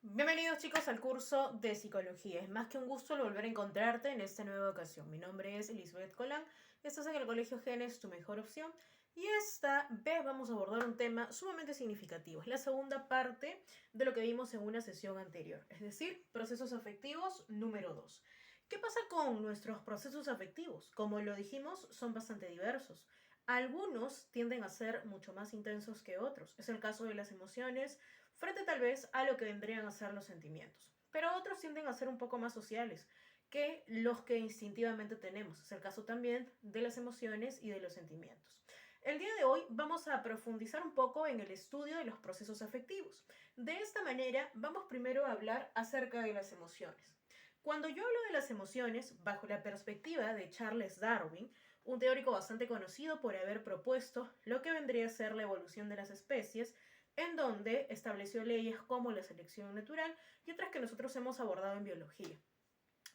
Bienvenidos chicos al curso de psicología. Es más que un gusto el volver a encontrarte en esta nueva ocasión. Mi nombre es Elizabeth Colán, estás en el Colegio Genes, tu mejor opción. Y esta vez vamos a abordar un tema sumamente significativo. Es la segunda parte de lo que vimos en una sesión anterior, es decir, procesos afectivos número 2. ¿Qué pasa con nuestros procesos afectivos? Como lo dijimos, son bastante diversos. Algunos tienden a ser mucho más intensos que otros. Es el caso de las emociones, frente tal vez a lo que vendrían a ser los sentimientos. Pero otros tienden a ser un poco más sociales que los que instintivamente tenemos. Es el caso también de las emociones y de los sentimientos. El día de hoy vamos a profundizar un poco en el estudio de los procesos afectivos. De esta manera, vamos primero a hablar acerca de las emociones. Cuando yo hablo de las emociones, bajo la perspectiva de Charles Darwin, un teórico bastante conocido por haber propuesto lo que vendría a ser la evolución de las especies, en donde estableció leyes como la selección natural y otras que nosotros hemos abordado en biología.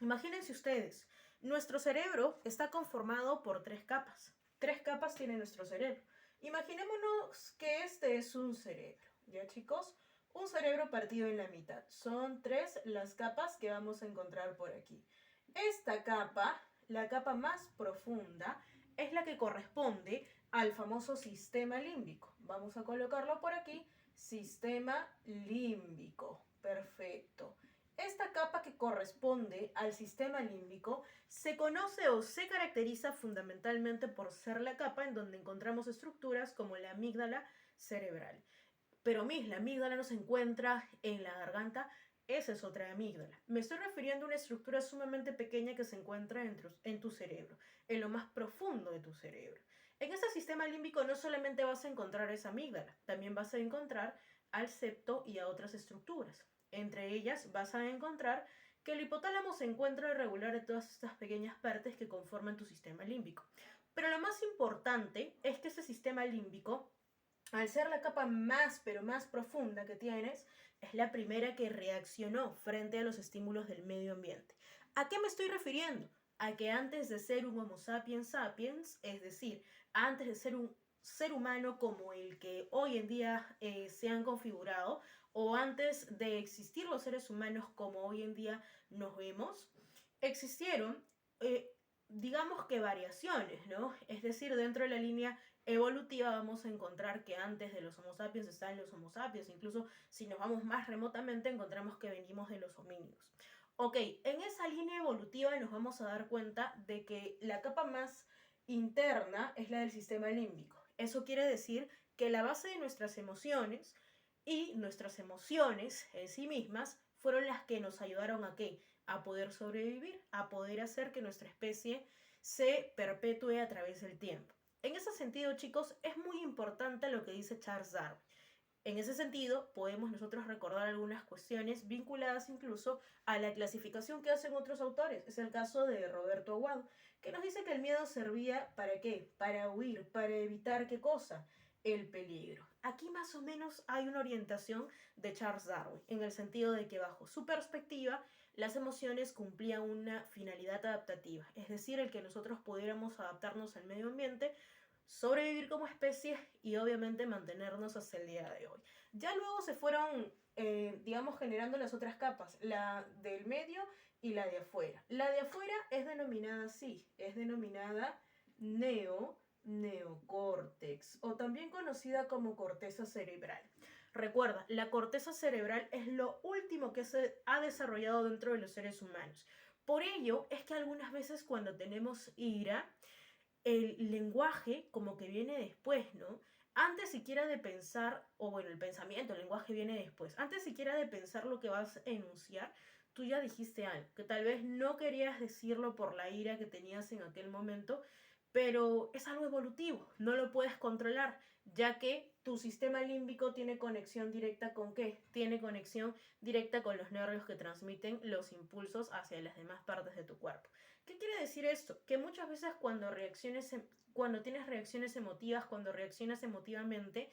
Imagínense ustedes, nuestro cerebro está conformado por tres capas. Tres capas tiene nuestro cerebro. Imaginémonos que este es un cerebro, ¿ya chicos? Un cerebro partido en la mitad. Son tres las capas que vamos a encontrar por aquí. Esta capa, la capa más profunda, es la que corresponde al famoso sistema límbico. Vamos a colocarlo por aquí. Sistema límbico. Perfecto. Esta capa que corresponde al sistema límbico se conoce o se caracteriza fundamentalmente por ser la capa en donde encontramos estructuras como la amígdala cerebral. Pero la amígdala no se encuentra en la garganta, esa es otra amígdala. Me estoy refiriendo a una estructura sumamente pequeña que se encuentra en tu cerebro, en lo más profundo de tu cerebro. En este sistema límbico no solamente vas a encontrar esa amígdala, también vas a encontrar al septo y a otras estructuras. Entre ellas vas a encontrar que el hipotálamo se encuentra irregular de todas estas pequeñas partes que conforman tu sistema límbico. Pero lo más importante es que ese sistema límbico, al ser la capa más pero más profunda que tienes, es la primera que reaccionó frente a los estímulos del medio ambiente. ¿A qué me estoy refiriendo? A que antes de ser un Homo sapiens sapiens, es decir, antes de ser un ser humano como el que hoy en día se han configurado, o antes de existir los seres humanos como hoy en día nos vemos, existieron digamos que variaciones, ¿no? Es decir, dentro de la línea evolutiva vamos a encontrar que antes de los Homo sapiens están los Homo sapiens, incluso si nos vamos más remotamente encontramos que venimos de los homínidos. Ok, en esa línea evolutiva nos vamos a dar cuenta de que la capa más interna es la del sistema límbico. Eso quiere decir que la base de nuestras emociones y nuestras emociones en sí mismas fueron las que nos ayudaron a ¿qué? A poder sobrevivir, a poder hacer que nuestra especie se perpetúe a través del tiempo. En ese sentido, chicos, es muy importante lo que dice Charles Darwin. En ese sentido, podemos nosotros recordar algunas cuestiones vinculadas incluso a la clasificación que hacen otros autores. Es el caso de Roberto Aguado, que nos dice que el miedo servía ¿para qué? Para huir, para evitar ¿qué cosa? El peligro. Aquí más o menos hay una orientación de Charles Darwin, en el sentido de que bajo su perspectiva, las emociones cumplían una finalidad adaptativa, es decir, el que nosotros pudiéramos adaptarnos al medio ambiente, sobrevivir como especie y obviamente mantenernos hasta el día de hoy. Ya luego se fueron, digamos, generando las otras capas, la del medio y la de afuera. La de afuera es denominada así, es denominada neocórtex o también conocida como corteza cerebral. Recuerda, la corteza cerebral es lo último que se ha desarrollado dentro de los seres humanos. Por ello es que algunas veces cuando tenemos ira, el lenguaje como que viene después, ¿no? Antes siquiera de pensar, o bueno, el pensamiento, el lenguaje viene después. Antes siquiera de pensar lo que vas a enunciar, tú ya dijiste algo, que tal vez no querías decirlo por la ira que tenías en aquel momento, pero es algo evolutivo, no lo puedes controlar, ya que tu sistema límbico tiene conexión directa con ¿qué? Tiene conexión directa con los nervios que transmiten los impulsos hacia las demás partes de tu cuerpo. ¿Qué quiere decir esto? Que muchas veces cuando tienes reacciones emotivas, cuando reaccionas emotivamente,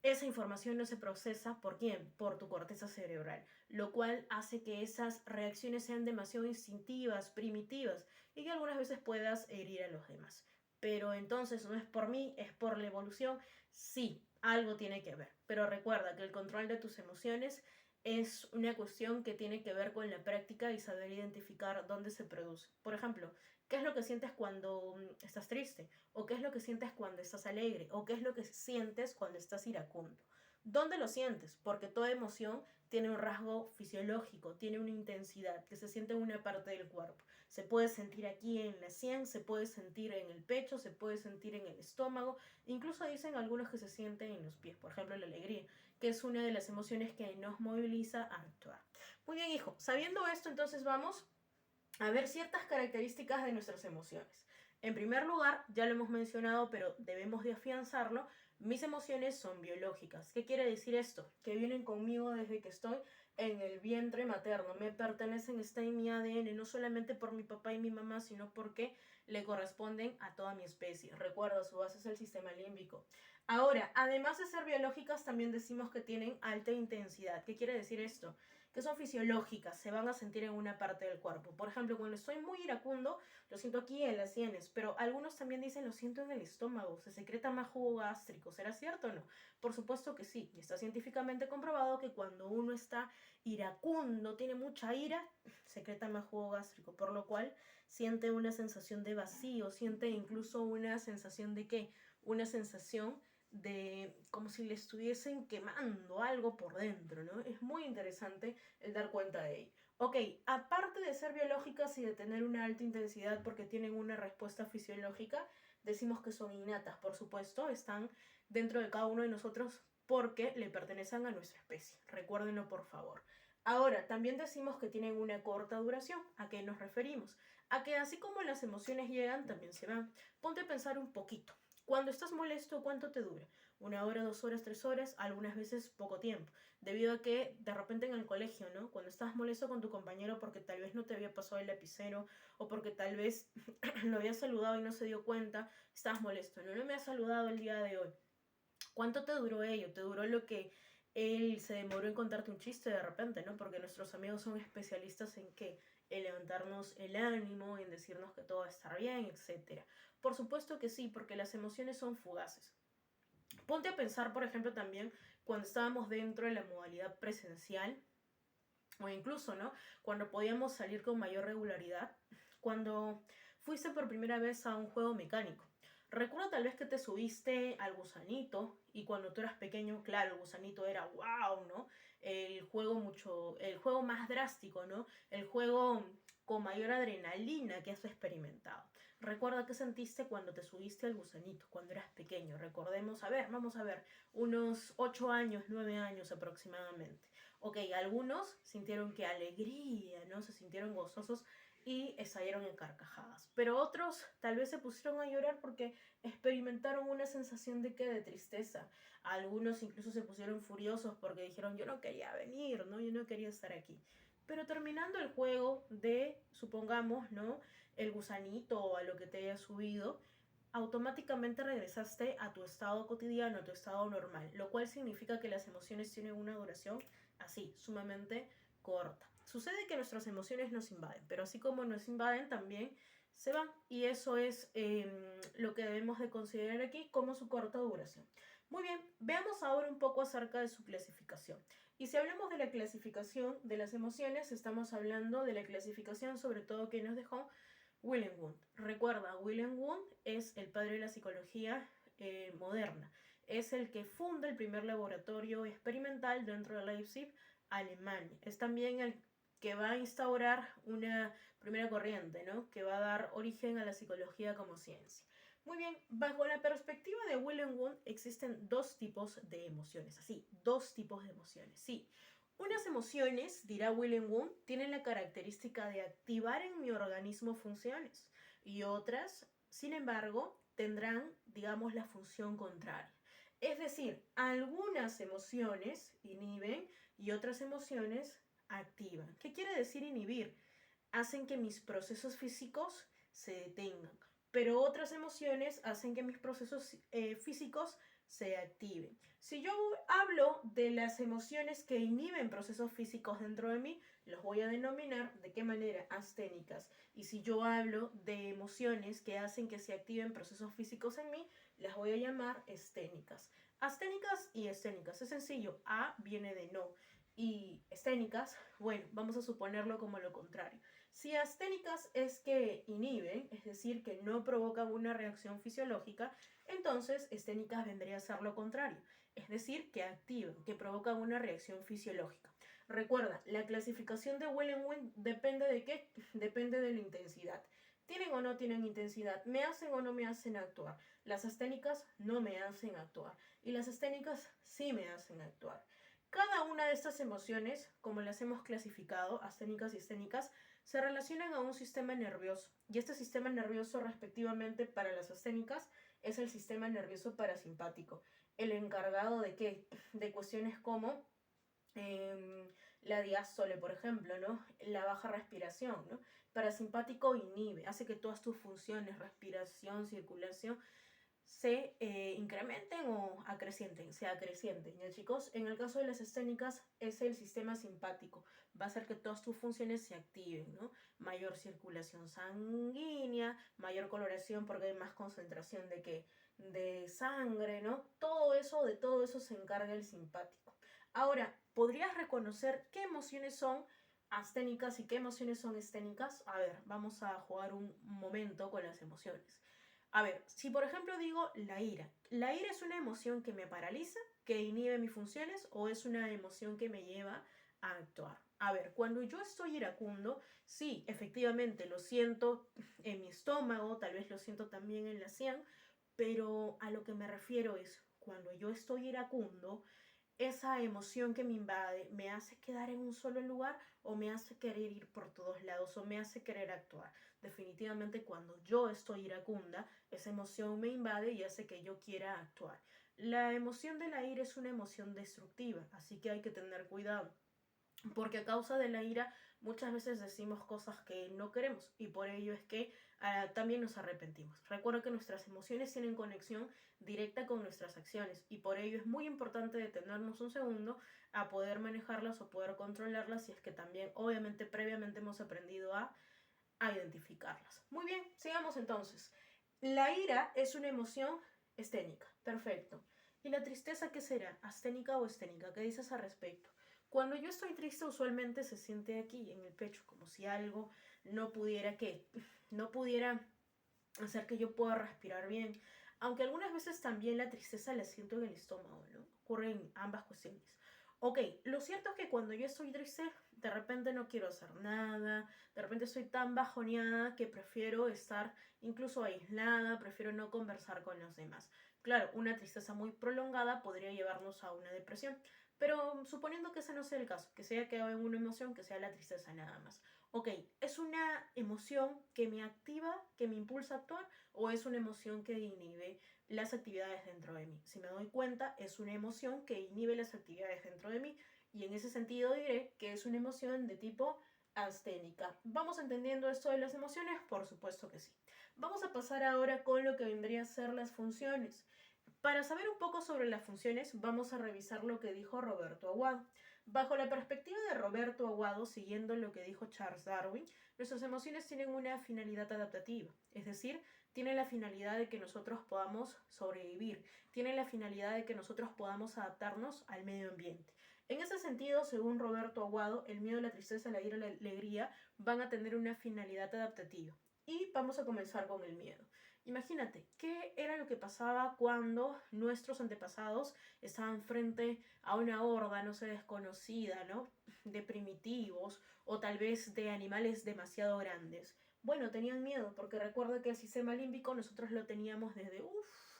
esa información no se procesa, ¿por quién? Por tu corteza cerebral, lo cual hace que esas reacciones sean demasiado instintivas, primitivas, y que algunas veces puedas herir a los demás. Pero entonces no es por mí, es por la evolución. Sí, algo tiene que ver. Pero recuerda que el control de tus emociones es una cuestión que tiene que ver con la práctica y saber identificar dónde se produce. Por ejemplo, ¿qué es lo que sientes cuando estás triste? ¿O qué es lo que sientes cuando estás alegre? ¿O qué es lo que sientes cuando estás iracundo? ¿Dónde lo sientes? Porque toda emoción tiene un rasgo fisiológico, tiene una intensidad que se siente en una parte del cuerpo. Se puede sentir aquí en la sien, se puede sentir en el pecho, se puede sentir en el estómago, incluso dicen algunos que se sienten en los pies, por ejemplo la alegría, que es una de las emociones que nos moviliza a actuar. Muy bien, hijo, sabiendo esto, entonces vamos a ver ciertas características de nuestras emociones. En primer lugar, ya lo hemos mencionado, pero debemos de afianzarlo, mis emociones son biológicas. ¿Qué quiere decir esto? Que vienen conmigo desde que estoy en el vientre materno, me pertenecen, está en mi ADN, no solamente por mi papá y mi mamá, sino porque le corresponden a toda mi especie. Recuerda, su base es el sistema límbico. Ahora, además de ser biológicas, también decimos que tienen alta intensidad. ¿Qué quiere decir esto? Que son fisiológicas, se van a sentir en una parte del cuerpo. Por ejemplo, cuando estoy muy iracundo, lo siento aquí en las sienes, pero algunos también dicen lo siento en el estómago, se secreta más jugo gástrico. ¿Será cierto o no? Por supuesto que sí, y está científicamente comprobado que cuando uno está iracundo, tiene mucha ira, secreta más jugo gástrico, por lo cual siente una sensación de vacío, siente incluso una sensación de ¿qué? Una sensación de como si le estuviesen quemando algo por dentro, ¿no? Es muy interesante el dar cuenta de ello. Ok, aparte de ser biológicas y de tener una alta intensidad porque tienen una respuesta fisiológica, decimos que son innatas, por supuesto, están dentro de cada uno de nosotros porque le pertenecen a nuestra especie. Recuérdenlo, por favor. Ahora, también decimos que tienen una corta duración. ¿A qué nos referimos? A que así como las emociones llegan, también se van. Ponte a pensar un poquito. Cuando estás molesto, ¿cuánto te dura? 1 hora, 2 horas, 3 horas, algunas veces poco tiempo, debido a que de repente en el colegio, ¿no? Cuando estás molesto con tu compañero porque tal vez no te había pasado el lapicero o porque tal vez lo había saludado y no se dio cuenta, estabas molesto, ¿no? No me has saludado el día de hoy. ¿Cuánto te duró ello? ¿Te duró lo que él se demoró en contarte un chiste de repente, ¿no? Porque nuestros amigos son especialistas en qué, en levantarnos el ánimo, en decirnos que todo va a estar bien, etcétera. Por supuesto que sí, porque las emociones son fugaces. Ponte a pensar, por ejemplo, también cuando estábamos dentro de la modalidad presencial o incluso, ¿no? Cuando podíamos salir con mayor regularidad, cuando fuiste por primera vez a un juego mecánico. Recuerdo tal vez que te subiste al gusanito y cuando tú eras pequeño, claro, el gusanito era wow, ¿no? El juego más drástico, ¿no? El juego con mayor adrenalina que has experimentado. Recuerda qué sentiste cuando te subiste al gusanito, cuando eras pequeño. Recordemos, a ver, vamos a ver, unos 8 años, 9 años aproximadamente. Ok, algunos sintieron que alegría, ¿no? Se sintieron gozosos y estallaron en carcajadas. Pero otros tal vez se pusieron a llorar porque experimentaron una sensación de que de tristeza. Algunos incluso se pusieron furiosos porque dijeron yo no quería venir, ¿no? Yo no quería estar aquí. Pero terminando el juego de, supongamos, ¿no? El gusanito o a lo que te haya subido, automáticamente regresaste a tu estado cotidiano, a tu estado normal, lo cual significa que las emociones tienen una duración así, sumamente corta. Sucede que nuestras emociones nos invaden, pero así como nos invaden, también se van. Y eso es lo que debemos de considerar aquí como su corta duración. Muy bien, veamos ahora un poco acerca de su clasificación. Y si hablamos de la clasificación de las emociones, estamos hablando de la clasificación sobre todo que nos dejó William Wundt. Recuerda, William Wundt es el padre de la psicología moderna. Es el que funda el primer laboratorio experimental dentro de Leipzig, Alemania. Es también el que va a instaurar una primera corriente, ¿no? Que va a dar origen a la psicología como ciencia. Muy bien, bajo la perspectiva de William Wundt existen dos tipos de emociones, así, dos tipos de emociones, sí. Unas emociones, dirá William Wundt, tienen la característica de activar en mi organismo funciones y otras, sin embargo, tendrán, digamos, la función contraria. Es decir, algunas emociones inhiben y otras emociones activan. ¿Qué quiere decir inhibir? Hacen que mis procesos físicos se detengan, pero otras emociones hacen que mis procesos físicos se activen. Si yo hablo de las emociones que inhiben procesos físicos dentro de mí, los voy a denominar de qué manera asténicas. Y si yo hablo de emociones que hacen que se activen procesos físicos en mí, las voy a llamar esténicas. Asténicas y esténicas. Es sencillo. A viene de no y esténicas, bueno, vamos a suponerlo como lo contrario. Si asténicas es que inhiben, es decir, que no provocan una reacción fisiológica, entonces esténicas vendría a ser lo contrario, es decir, que activan, que provocan una reacción fisiológica. Recuerda, la clasificación de Wellenwin depende de qué? Depende de la intensidad. ¿Tienen o no tienen intensidad? ¿Me hacen o no me hacen actuar? Las asténicas no me hacen actuar y las esténicas sí me hacen actuar. Cada una de estas emociones, como las hemos clasificado, asténicas y esténicas, se relacionan a un sistema nervioso. Y este sistema nervioso, respectivamente, para las asténicas, es el sistema nervioso parasimpático. El encargado de qué? De cuestiones como la diástole, por ejemplo, ¿no? La baja respiración, ¿no? Parasimpático inhibe, hace que todas tus funciones, respiración, circulación, se incrementen o acrecienten, se acrecienten, ¿ya chicos? En el caso de las esténicas es el sistema simpático, va a hacer que todas tus funciones se activen, ¿no? Mayor circulación sanguínea, mayor coloración porque hay más concentración de qué, de sangre, ¿no? De todo eso se encarga el simpático. Ahora, ¿podrías reconocer qué emociones son asténicas y qué emociones son esténicas? A ver, vamos a jugar un momento con las emociones. A ver, si por ejemplo digo la ira es una emoción que me paraliza, que inhibe mis funciones o es una emoción que me lleva a actuar. A ver, cuando yo estoy iracundo, sí, efectivamente lo siento en mi estómago, tal vez lo siento también en la sien, pero a lo que me refiero es cuando yo estoy iracundo, esa emoción que me invade me hace quedar en un solo lugar o me hace querer ir por todos lados o me hace querer actuar. Definitivamente cuando yo estoy iracunda, esa emoción me invade y hace que yo quiera actuar. La emoción de la ira es una emoción destructiva, así que hay que tener cuidado. Porque a causa de la ira muchas veces decimos cosas que no queremos y por ello es que también nos arrepentimos. Recuerda que nuestras emociones tienen conexión directa con nuestras acciones y por ello es muy importante detenernos un segundo a poder manejarlas o poder controlarlas si es que también obviamente previamente hemos aprendido a identificarlas. Muy bien, sigamos entonces. La ira es una emoción esténica, perfecto. ¿Y la tristeza qué será? ¿Asténica o esténica? ¿Qué dices al respecto? Cuando yo estoy triste usualmente se siente aquí en el pecho, como si algo no pudiera que no pudiera hacer que yo pueda respirar bien. Aunque algunas veces también la tristeza la siento en el estómago, ¿no? Ocurren ambas cuestiones. Ok, lo cierto es que cuando yo estoy triste, de repente no quiero hacer nada, de repente estoy tan bajoneada que prefiero estar incluso aislada, prefiero no conversar con los demás. Claro, una tristeza muy prolongada podría llevarnos a una depresión, pero suponiendo que ese no sea el caso, que sea que haya una emoción, que sea la tristeza nada más. Ok, ¿es una emoción que me activa, que me impulsa a actuar o es una emoción que inhibe las actividades dentro de mí? Si me doy cuenta, es una emoción que inhibe las actividades dentro de mí y en ese sentido diré que es una emoción de tipo asténica. ¿Vamos entendiendo esto de las emociones? Por supuesto que sí. Vamos a pasar ahora con lo que vendría a ser las funciones. Para saber un poco sobre las funciones, vamos a revisar lo que dijo Roberto Aguado. Bajo la perspectiva de Roberto Aguado, siguiendo lo que dijo Charles Darwin, nuestras emociones tienen una finalidad adaptativa, es decir, tienen la finalidad de que nosotros podamos sobrevivir, tienen la finalidad de que nosotros podamos adaptarnos al medio ambiente. En ese sentido, según Roberto Aguado, el miedo, la tristeza, la ira y la alegría van a tener una finalidad adaptativa. Y vamos a comenzar con el miedo. Imagínate, ¿qué era lo que pasaba cuando nuestros antepasados estaban frente a una horda, no sé, desconocida, ¿no? De primitivos o tal vez de animales demasiado grandes? Bueno, tenían miedo porque recuerda que el sistema límbico nosotros lo teníamos desde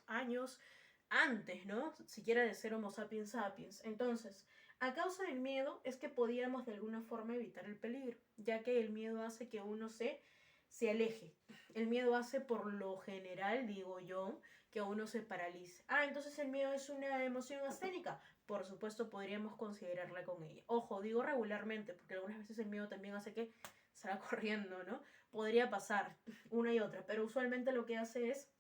años antes, ¿no? Siquiera de ser Homo sapiens sapiens. Entonces, a causa del miedo es que podíamos de alguna forma evitar el peligro, ya que el miedo hace que uno se aleje. El miedo hace por lo general, digo yo, que uno se paralice. Ah, entonces el miedo es una emoción asténica. Por supuesto, podríamos considerarla con ella. Ojo, digo regularmente, porque algunas veces el miedo también hace que salga corriendo, ¿no? Podría pasar una y otra, pero usualmente lo que hace es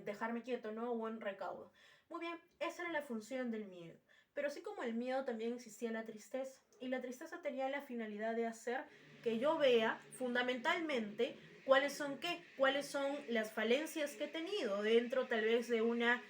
dejarme quieto, ¿no? Buen recaudo. Muy bien, esa era la función del miedo. Pero así como el miedo también existía la tristeza. Y la tristeza tenía la finalidad de hacer que yo vea fundamentalmente cuáles son las falencias que he tenido dentro tal vez de una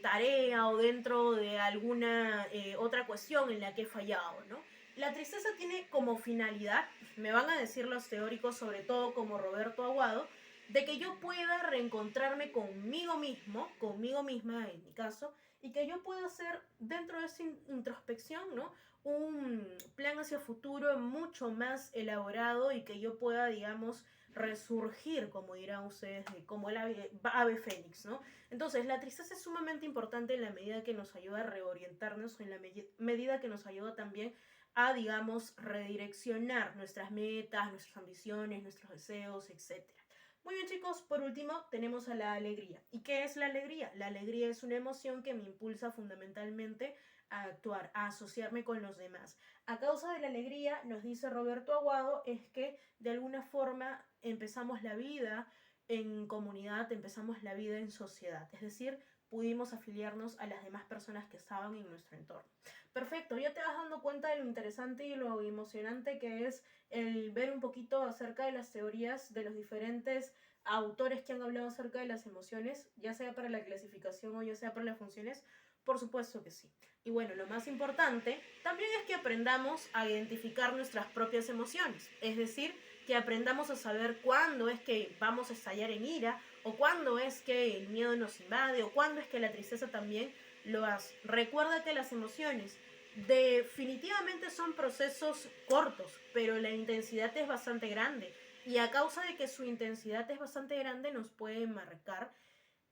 tarea o dentro de alguna otra cuestión en la que he fallado, ¿no? La tristeza tiene como finalidad, me van a decir los teóricos, sobre todo como Roberto Aguado, de que yo pueda reencontrarme conmigo mismo, conmigo misma en mi caso, y que yo pueda hacer dentro de esa introspección, ¿no? Un plan hacia futuro mucho más elaborado y que yo pueda, digamos, resurgir, como dirán ustedes, como el ave fénix, ¿no? Entonces, la tristeza es sumamente importante en la medida que nos ayuda a reorientarnos, en la medida que nos ayuda también a, digamos, redireccionar nuestras metas, nuestras ambiciones, nuestros deseos, etcétera. Muy bien, chicos, por último tenemos a la alegría. ¿Y qué es la alegría? La alegría es una emoción que me impulsa fundamentalmente a actuar, a asociarme con los demás. A causa de la alegría, nos dice Roberto Aguado, es que de alguna forma empezamos la vida en comunidad, empezamos la vida en sociedad, es decir, pudimos afiliarnos a las demás personas que estaban en nuestro entorno. Perfecto, ya te vas dando cuenta de lo interesante y lo emocionante que es el ver un poquito acerca de las teorías de los diferentes autores que han hablado acerca de las emociones, ya sea para la clasificación o ya sea para las funciones. Por supuesto que sí. Y bueno, lo más importante también es que aprendamos a identificar nuestras propias emociones, es decir, que aprendamos a saber cuándo es que vamos a estallar en ira, o cuándo es que el miedo nos invade, o cuándo es que la tristeza también lo hace. Recuerda que las emociones definitivamente son procesos cortos, pero la intensidad es bastante grande. Y a causa de que su intensidad es bastante grande, nos puede marcar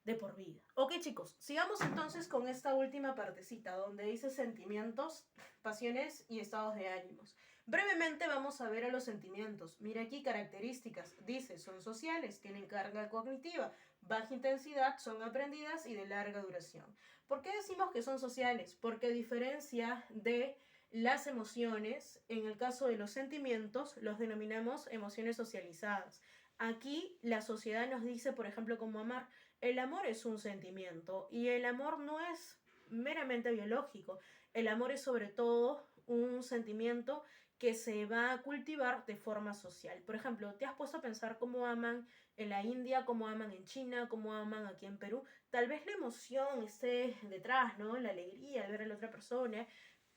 de por vida. Ok, chicos, sigamos entonces con esta última partecita donde dice sentimientos, pasiones y estados de ánimos. Brevemente vamos a ver a los sentimientos. Mira aquí características. Dice, son sociales, tienen carga cognitiva, baja intensidad, son aprendidas y de larga duración. ¿Por qué decimos que son sociales? Porque a diferencia de las emociones, en el caso de los sentimientos, los denominamos emociones socializadas. Aquí la sociedad nos dice, por ejemplo, cómo amar. El amor es un sentimiento y el amor no es meramente biológico. El amor es sobre todo un sentimiento que se va a cultivar de forma social. Por ejemplo, ¿te has puesto a pensar cómo aman en la India, cómo aman en China, cómo aman aquí en Perú? Tal vez la emoción esté detrás, ¿no? La alegría al ver a la otra persona,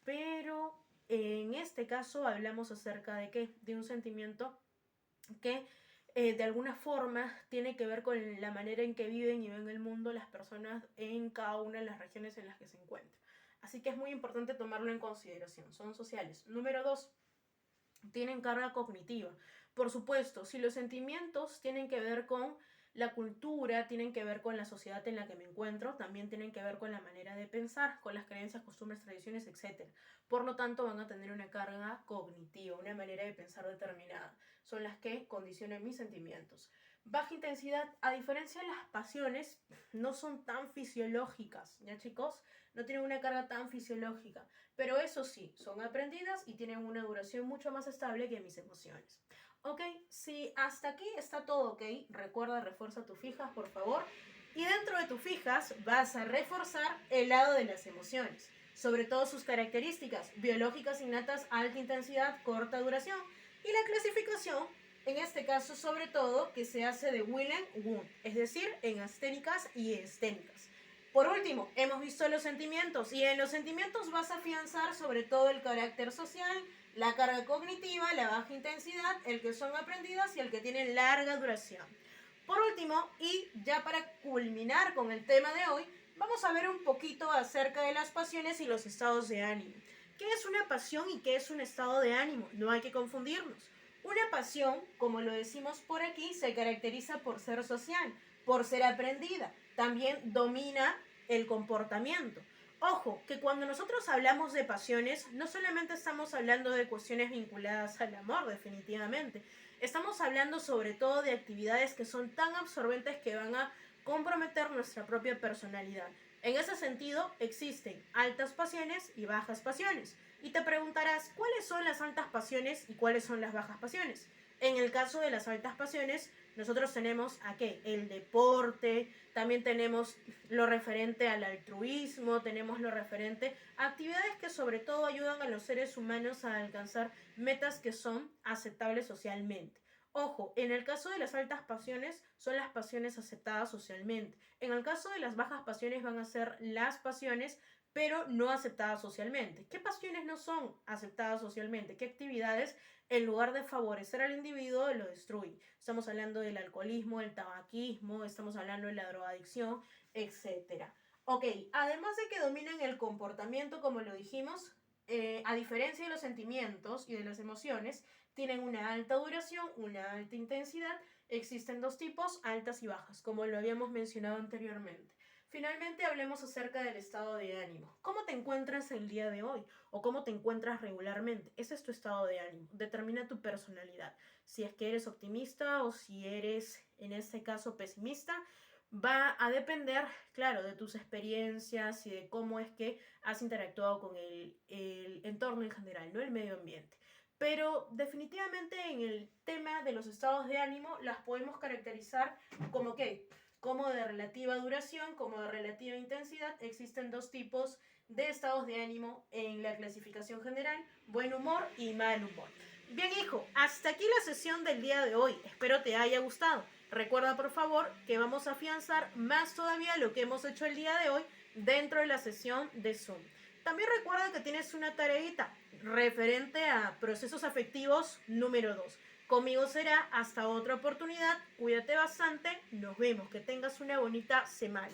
pero en este caso hablamos acerca de qué? De un sentimiento que de alguna forma tiene que ver con la manera en que viven y ven el mundo las personas en cada una de las regiones en las que se encuentran. Así que es muy importante tomarlo en consideración. Son sociales. Número 2, tienen carga cognitiva. Por supuesto, si los sentimientos tienen que ver con la cultura, tienen que ver con la sociedad en la que me encuentro, también tienen que ver con la manera de pensar, con las creencias, costumbres, tradiciones, etc. Por lo tanto, van a tener una carga cognitiva, una manera de pensar determinada. Son las que condicionan mis sentimientos. Baja intensidad, a diferencia de las pasiones, no son tan fisiológicas, ¿ya chicos? No tienen una carga tan fisiológica. Pero eso sí, son aprendidas y tienen una duración mucho más estable que mis emociones. Ok, si hasta aquí está todo ok, recuerda, refuerza tus fijas, por favor. Y dentro de tus fijas vas a reforzar el lado de las emociones, sobre todo sus características biológicas innatas, alta intensidad, corta duración, y la clasificación, en este caso sobre todo, que se hace de Wilhelm-Wundt, es decir, en asténicas y esténicas. Por último, hemos visto los sentimientos y en los sentimientos vas a afianzar sobre todo el carácter social, la carga cognitiva, la baja intensidad, el que son aprendidas y el que tiene larga duración. Por último, y ya para culminar con el tema de hoy, vamos a ver un poquito acerca de las pasiones y los estados de ánimo. ¿Qué es una pasión y qué es un estado de ánimo? No hay que confundirnos. Una pasión, como lo decimos por aquí, se caracteriza por ser social, por ser aprendida. También domina el comportamiento. Ojo, que cuando nosotros hablamos de pasiones, no solamente estamos hablando de cuestiones vinculadas al amor, definitivamente. Estamos hablando sobre todo de actividades que son tan absorbentes que van a comprometer nuestra propia personalidad. En ese sentido, existen altas pasiones y bajas pasiones. Y te preguntarás, ¿cuáles son las altas pasiones y cuáles son las bajas pasiones? En el caso de las altas pasiones, nosotros tenemos ¿a qué? El deporte, también tenemos lo referente al altruismo, tenemos lo referente a actividades que sobre todo ayudan a los seres humanos a alcanzar metas que son aceptables socialmente. Ojo, en el caso de las altas pasiones son las pasiones aceptadas socialmente. En el caso de las bajas pasiones van a ser las pasiones pero no aceptadas socialmente. ¿Qué pasiones no son aceptadas socialmente? ¿Qué actividades en lugar de favorecer al individuo lo destruyen? Estamos hablando del alcoholismo, el tabaquismo, estamos hablando de la drogadicción, etc. Ok, además de que dominan el comportamiento, como lo dijimos, a diferencia de los sentimientos y de las emociones, tienen una alta duración, una alta intensidad. Existen dos tipos, altas y bajas, como lo habíamos mencionado anteriormente. Finalmente, hablemos acerca del estado de ánimo. ¿Cómo te encuentras el día de hoy? ¿O cómo te encuentras regularmente? Ese es tu estado de ánimo. Determina tu personalidad. Si es que eres optimista o si eres, en este caso, pesimista, va a depender, claro, de tus experiencias y de cómo es que has interactuado con el entorno en general, no el medio ambiente. Pero definitivamente en el tema de los estados de ánimo las podemos caracterizar como que como de relativa duración, como de relativa intensidad. Existen dos tipos de estados de ánimo en la clasificación general, buen humor y mal humor. Bien, hijo, hasta aquí la sesión del día de hoy. Espero te haya gustado. Recuerda, por favor, que vamos a afianzar más todavía lo que hemos hecho el día de hoy dentro de la sesión de Zoom. También recuerda que tienes una tareita referente a procesos afectivos número 2. Conmigo será hasta otra oportunidad. Cuídate bastante. Nos vemos. Que tengas una bonita semana.